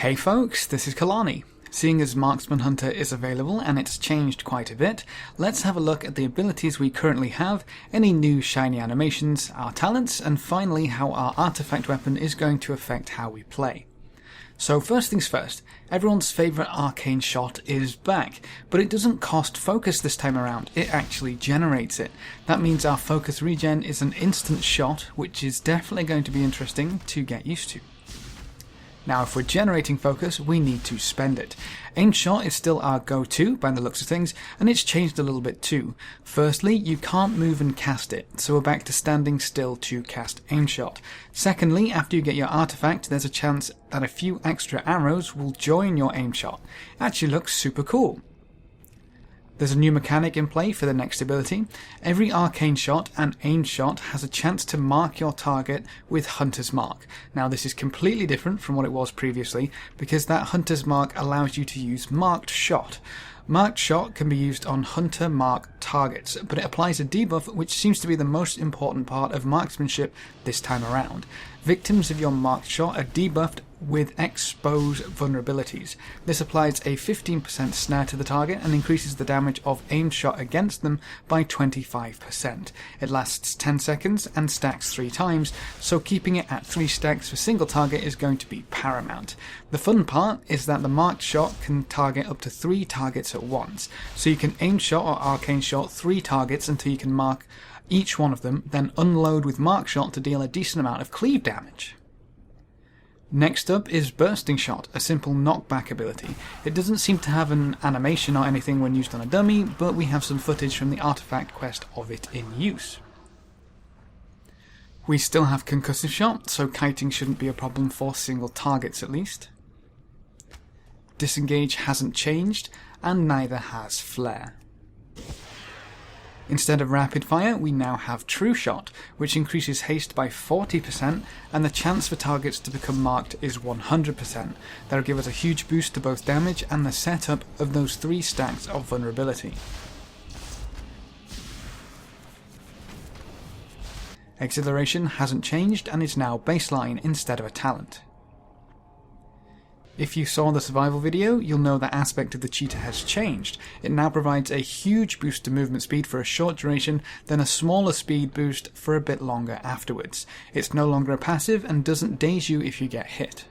Hey folks, this is Kalani. Seeing as Marksman Hunter is available and it's changed quite a bit, let's have a look at the abilities we currently have, any new shiny animations, our talents, and finally how our artifact weapon is going to affect how we play. So first things first, everyone's favourite Arcane Shot is back, but it doesn't cost focus this time around, it actually generates it. That means our focus regen is an instant shot, which is definitely going to be interesting to get used to. Now if we're generating focus, we need to spend it. Aim Shot is still our go-to by the looks of things, and it's changed a little bit too. Firstly, you can't move and cast it, so we're back to standing still to cast Aim Shot. Secondly, after you get your artifact, there's a chance that a few extra arrows will join your Aim Shot. It actually looks super cool. There's a new mechanic in play for the next ability. Every Arcane Shot and Aim Shot has a chance to mark your target with Hunter's Mark. Now this is completely different from what it was previously, because that Hunter's Mark allows you to use Marked Shot. Marked Shot can be used on Hunter Mark targets, but it applies a debuff which seems to be the most important part of marksmanship this time around. Victims of your Marked Shot are debuffed with Expose vulnerabilities. This applies a 15% snare to the target and increases the damage of aimed shot against them by 25%. It lasts 10 seconds and stacks 3 times, so keeping it at 3 stacks for single target is going to be paramount. The fun part is that the Marked Shot can target up to 3 targets at once, so you can Aim Shot or Arcane Shot 3 targets until you can mark each one of them, then unload with Marked Shot to deal a decent amount of cleave damage. Next up is Bursting Shot, a simple knockback ability. It doesn't seem to have an animation or anything when used on a dummy, but we have some footage from the artifact quest of it in use. We still have Concussive Shot, so kiting shouldn't be a problem for single targets at least. Disengage hasn't changed, and neither has Flare. Instead of Rapid Fire, we now have True Shot, which increases haste by 40%, and the chance for targets to become marked is 100%. That'll give us a huge boost to both damage and the setup of those 3 stacks of vulnerability. Exhilaration hasn't changed and is now baseline instead of a talent. If you saw the survival video, you'll know that aspect of the Cheetah has changed. It now provides a huge boost to movement speed for a short duration, then a smaller speed boost for a bit longer afterwards. It's no longer a passive and doesn't daze you if you get hit.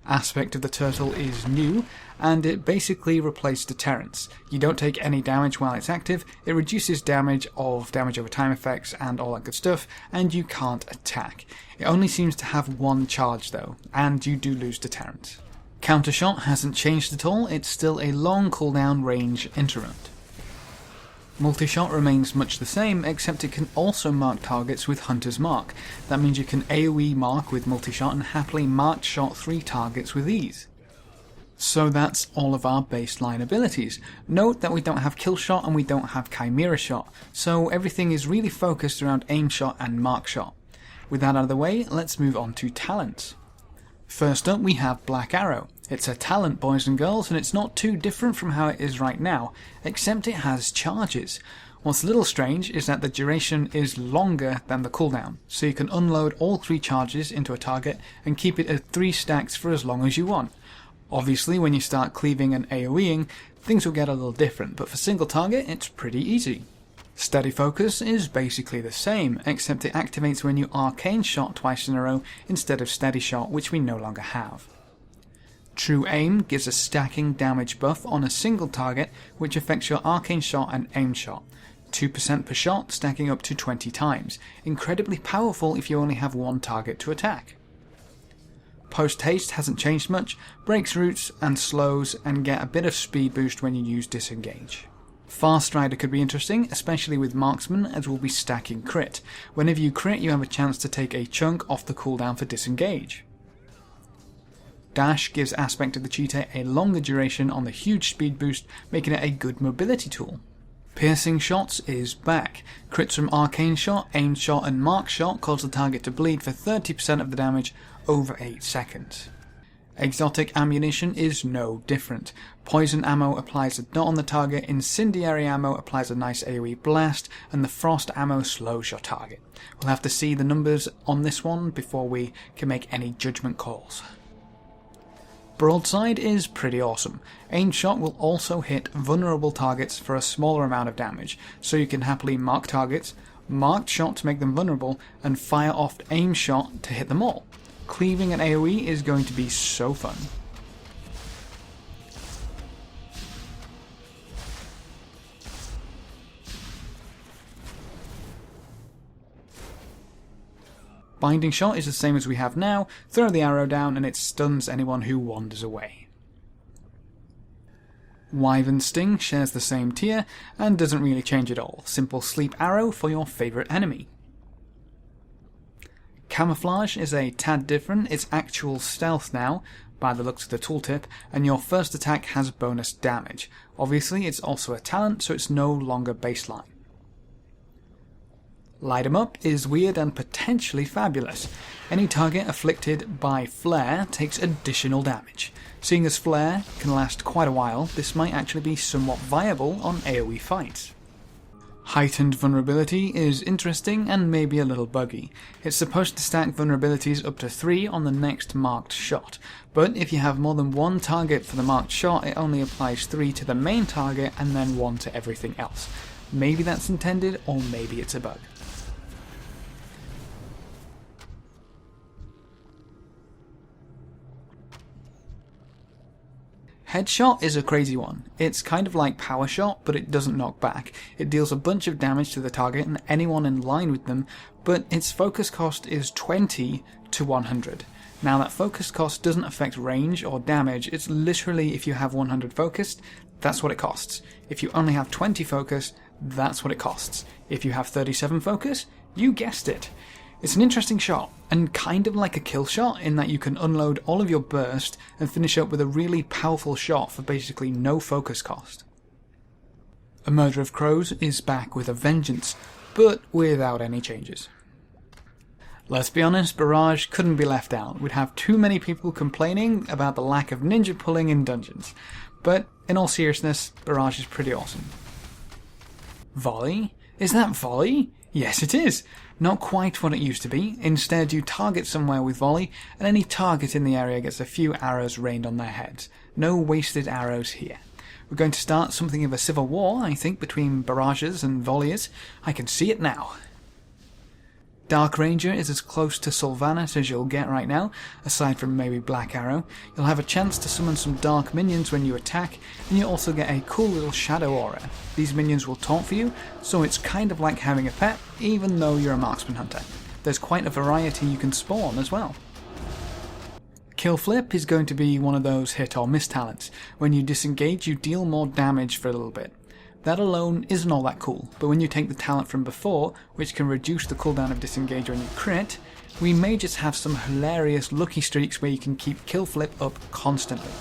Aspect of the turtle is new, and it basically replaced deterrence. You don't take any damage while it's active, it reduces damage over time effects and all that good stuff, and you can't attack. It only seems to have 1 charge though, and you do lose deterrence. Counter Shot hasn't changed at all, it's still a long cooldown range interrupt. Multi-Shot remains much the same, except it can also mark targets with Hunter's Mark. That means you can AoE mark with Multi-Shot and happily Marked Shot 3 targets with ease. So that's all of our baseline abilities. Note that we don't have Kill Shot and we don't have Chimaera Shot, so everything is really focused around Aim Shot and Mark Shot. With that out of the way, let's move on to talents. First up we have Black Arrow. It's a talent, boys and girls, and it's not too different from how it is right now, except it has charges. What's a little strange is that the duration is longer than the cooldown, so you can unload all 3 charges into a target and keep it at 3 stacks for as long as you want. Obviously when you start cleaving and AoEing, things will get a little different, but for single target it's pretty easy. Steady Focus is basically the same, except it activates when you Arcane Shot twice in a row instead of Steady Shot, which we no longer have. True Aim gives a stacking damage buff on a single target, which affects your Arcane Shot and Aim Shot. 2% per shot, stacking up to 20 times. Incredibly powerful if you only have 1 target to attack. Post Haste hasn't changed much, breaks routes and slows, and get a bit of speed boost when you use Disengage. Fast Strider could be interesting, especially with Marksman, as we'll be stacking crit. Whenever you crit, you have a chance to take a chunk off the cooldown for Disengage. Dash gives aspect of the Cheetah a longer duration on the huge speed boost, making it a good mobility tool. Piercing Shots is back. Crits from Arcane Shot, Aim Shot and Mark Shot cause the target to bleed for 30% of the damage over 8 seconds. Exotic Ammunition is no different. Poison Ammo applies a dot on the target, Incendiary Ammo applies a nice AoE blast, and the Frost Ammo slows your target. We'll have to see the numbers on this one before we can make any judgment calls. Broadside is pretty awesome. Aimed Shot will also hit vulnerable targets for a smaller amount of damage, so you can happily mark targets, marked shot to make them vulnerable, and fire off Aimed Shot to hit them all. Cleaving an AoE is going to be so fun. Binding Shot is the same as we have now, throw the arrow down and it stuns anyone who wanders away. Wyvernsting shares the same tier and doesn't really change at all, simple sleep arrow for your favourite enemy. Camouflage is a tad different, it's actual stealth now, by the looks of the tooltip, and your first attack has bonus damage. Obviously it's also a talent, so it's no longer baseline. Light 'em Up is weird and potentially fabulous. Any target afflicted by Flare takes additional damage. Seeing as Flare can last quite a while, this might actually be somewhat viable on AoE fights. Heightened Vulnerability is interesting and maybe a little buggy. It's supposed to stack vulnerabilities up to 3 on the next marked shot, but if you have more than one target for the marked shot, it only applies 3 to the main target and then 1 to everything else. Maybe that's intended, or maybe it's a bug. Headshot is a crazy one. It's kind of like Power Shot, but it doesn't knock back. It deals a bunch of damage to the target and anyone in line with them, but its focus cost is 20 to 100. Now that focus cost doesn't affect range or damage, it's literally if you have 100 focused, that's what it costs. If you only have 20 focus, that's what it costs. If you have 37 focus, you guessed it. It's an interesting shot, and kind of like a kill shot in that you can unload all of your burst and finish up with a really powerful shot for basically no focus cost. A Murder of Crows is back with a vengeance, but without any changes. Let's be honest, Barrage couldn't be left out. We'd have too many people complaining about the lack of ninja pulling in dungeons. But in all seriousness, Barrage is pretty awesome. Volley? Is that Volley? Yes, it is. Not quite what it used to be. Instead, you target somewhere with Volley, and any target in the area gets a few arrows rained on their heads. No wasted arrows here. We're going to start something of a civil war, I think, between barrages and volleyers. I can see it now. Dark Ranger is as close to Sylvanas as you'll get right now, aside from maybe Black Arrow. You'll have a chance to summon some dark minions when you attack, and you also get a cool little shadow aura. These minions will taunt for you, so it's kind of like having a pet, even though you're a marksman hunter. There's quite a variety you can spawn as well. Kill Flip is going to be one of those hit or miss talents. When you disengage, you deal more damage for a little bit. That alone isn't all that cool, but when you take the talent from before, which can reduce the cooldown of disengage when you crit, we may just have some hilarious lucky streaks where you can keep Kill Flip up constantly.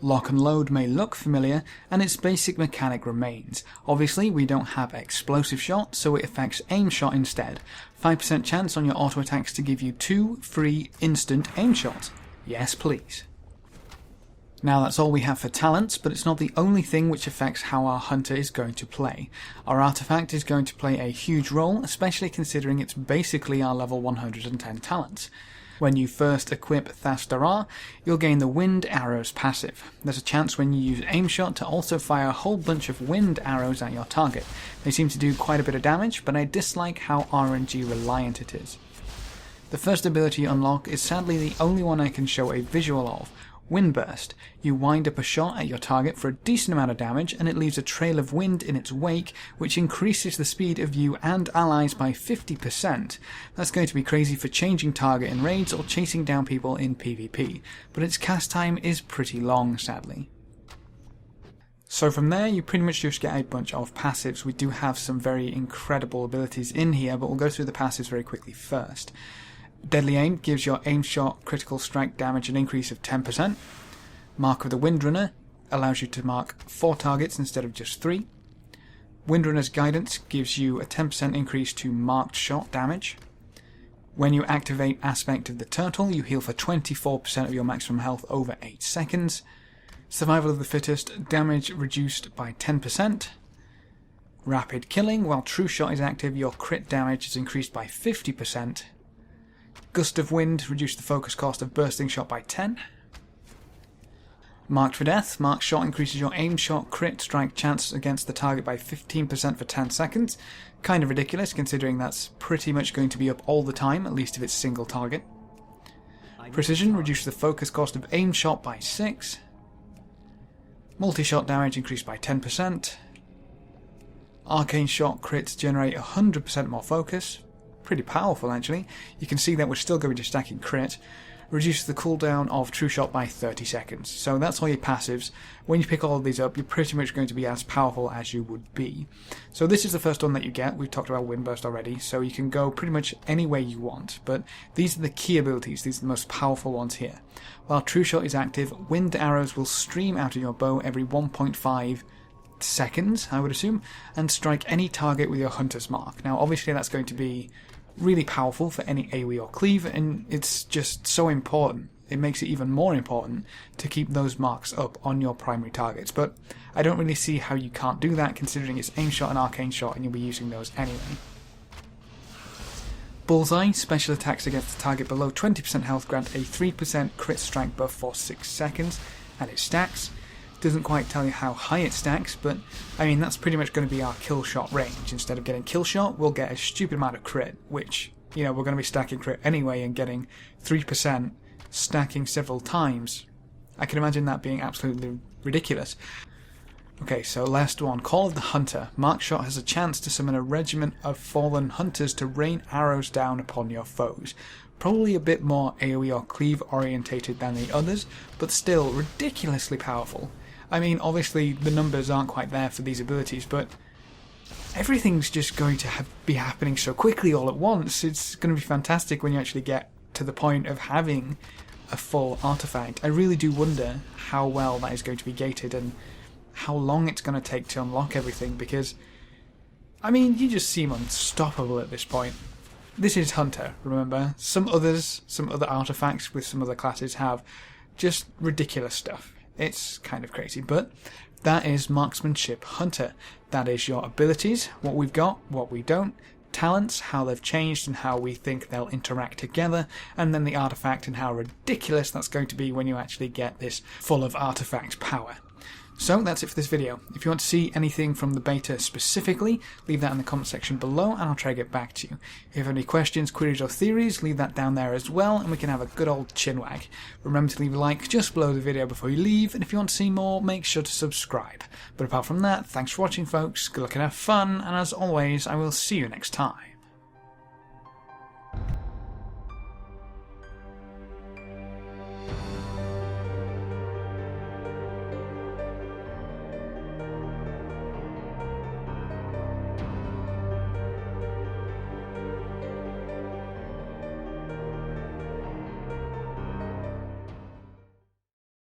Lock and Load may look familiar, and its basic mechanic remains. Obviously, we don't have Explosive Shot, so it affects Aim Shot instead. 5% chance on your auto attacks to give you 2 free instant aim shots. Yes, please. Now that's all we have for talents, but it's not the only thing which affects how our hunter is going to play. Our artifact is going to play a huge role, especially considering it's basically our level 110 talents. When you first equip Thasdarar, you'll gain the Wind Arrows passive. There's a chance when you use Aim Shot to also fire a whole bunch of wind arrows at your target. They seem to do quite a bit of damage, but I dislike how RNG reliant it is. The first ability you unlock is sadly the only one I can show a visual of. Windburst. You wind up a shot at your target for a decent amount of damage, and it leaves a trail of wind in its wake, which increases the speed of you and allies by 50%. That's going to be crazy for changing target in raids or chasing down people in PvP, but its cast time is pretty long, sadly. So from there, you pretty much just get a bunch of passives. We do have some very incredible abilities in here, but we'll go through the passives very quickly first. Deadly Aim gives your aim shot critical strike damage an increase of 10%. Mark of the Windrunner allows you to mark 4 targets instead of just 3. Windrunner's Guidance gives you a 10% increase to marked shot damage. When you activate Aspect of the Turtle, you heal for 24% of your maximum health over 8 seconds. Survival of the Fittest, damage reduced by 10%. Rapid Killing, while True Shot is active, your crit damage is increased by 50%. Gust of Wind reduced the focus cost of Bursting Shot by 10. Marked for Death. Marked Shot increases your aim shot crit strike chance against the target by 15% for 10 seconds. Kind of ridiculous considering that's pretty much going to be up all the time, at least if it's single target. Precision reduces the focus cost of aim shot by 6. Multi-shot damage increased by 10%. Arcane Shot crits generate 100% more focus. Pretty powerful actually. You can see that we're still going to be stacking crit. Reduces the cooldown of True Shot by 30 seconds. So that's all your passives. When you pick all of these up, you're pretty much going to be as powerful as you would be. So this is the first one that you get. We've talked about Windburst already, so you can go pretty much any way you want. But these are the key abilities. These are the most powerful ones here. While True Shot is active, wind arrows will stream out of your bow every 1.5 seconds, I would assume, and strike any target with your Hunter's Mark. Now obviously that's going to be really powerful for any AoE or cleave, and it's just so important. It makes it even more important to keep those marks up on your primary targets, but I don't really see how you can't do that considering it's Aim Shot and Arcane Shot and you'll be using those anyway. Bullseye, special attacks against the target below 20% health grant a 3% crit strike buff for 6 seconds, and it stacks. Doesn't quite tell you how high it stacks, but I mean that's pretty much going to be our kill shot range. Instead of getting kill shot, we'll get a stupid amount of crit, which, you know, we're going to be stacking crit anyway and getting 3% stacking several times. I can imagine that being absolutely ridiculous. Okay, so last one, Call of the Hunter. Marked Shot has a chance to summon a regiment of fallen hunters to rain arrows down upon your foes. Probably a bit more AoE or cleave orientated than the others, but still ridiculously powerful. I mean, obviously the numbers aren't quite there for these abilities, but everything's just going to be happening so quickly all at once. It's going to be fantastic when you actually get to the point of having a full artifact. I really do wonder how well that is going to be gated and how long it's going to take to unlock everything, because, I mean, you just seem unstoppable at this point. This is Hunter, remember? Some other artifacts with some other classes have just ridiculous stuff. It's kind of crazy, but that is Marksmanship Hunter. That is your abilities, what we've got, what we don't, talents, how they've changed and how we think they'll interact together, and then the artifact and how ridiculous that's going to be when you actually get this full of artifact power. So that's it for this video. If you want to see anything from the beta specifically, leave that in the comment section below and I'll try to get back to you. If you have any questions, queries or theories, leave that down there as well and we can have a good old chinwag. Remember to leave a like just below the video before you leave, and if you want to see more, make sure to subscribe. But apart from that, thanks for watching folks, good luck and have fun, and as always, I will see you next time.